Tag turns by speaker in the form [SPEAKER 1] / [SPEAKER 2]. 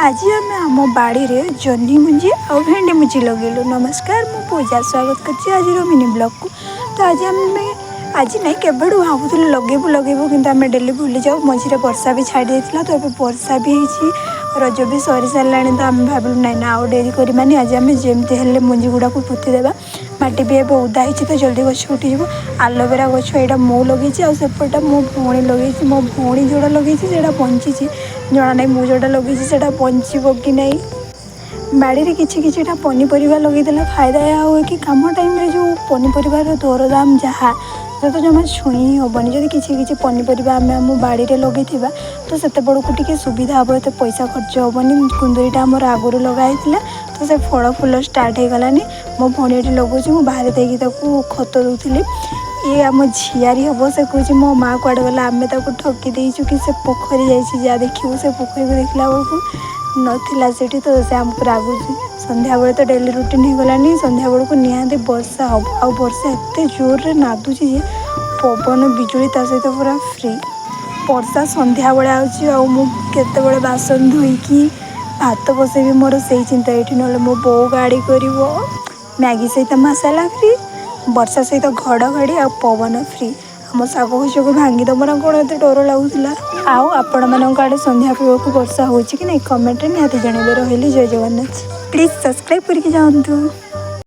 [SPEAKER 1] आज आम आम बाड़ी रे जह्नी मुंजी और भेंडी मुंजी लगेलु। नमस्कार मु पूजा स्वागत करछि आज मिनी ब्लॉग को। तो आज नहीं केबड़ू भावुलु लगेबू कि आम डेली भूली जाऊ। मझे वर्षा भी छाड़ी देता तो ये वर्षा भी होती रज भी सरी सारा तो आम भाविलु ना आउ डेरी करवानी। आज आम जमती हेल्ले मुंजी गुड़ा को पोतीदेवा। माटी भी एवं उदा होती तो जल्दी गछ उठीज। आलोवेरा गछ यहाँ मु लगे सेपटा मो भौणी लगे। मो भौणी जोड़ा लगे बंची जना ना मु जोड़ा लगे बंचब कि नहीं। बाड़ी किसी पनीपरिया लगेदेला फायदा यह हुए कि कम टाइम जो पनीपरिवार दर दाम जहाँ तो जमा छुई हेनी। जब किसी पनीपरिया आम आम बाड़ी में लगे तो से बड़क टे सुविधा हे तो पैसा खर्च हेनी। कुंदरीटा आमर आगुरी लगाई तो से फल फूल स्टार्ट हो गलानी। मो भौणी ये लगुच मुझे बाहर देकी खत दूसरी। ये आम झियारी हम से कहे मो माँ कड़े गला आम ठकी देचु कि से पोखरी जा देखू से पोखरी को देखला बेलू नथिला सेठी तो से आम रागुच। संध्या बेले तो डेली रुटीन हो गलानी। संध्या बेलू निहाती वर्षा हम आ वर्षा एत जोर रे नादुची जे पवन बिजुली ता सहित पूरा फ्री। वर्षा संध्या बेले आते बासन धोईकी भात बसैबी मोर से चिंता ये ना मो बो गाड़ी कर मैगी सहित मसाला फ्री वर्षा सहित घड़घड़ी आ पवन फ्री। आम शाग गछ को भांगीदम ना कौन एत डर लगुला। आउ आपण मानक आड़े संध्या पीवा वर्षा हो कि नहीं कमेंट निहाती जनइबे। रही जय जगन्नाथ। प्लीज सब्सक्राइब करके जातु।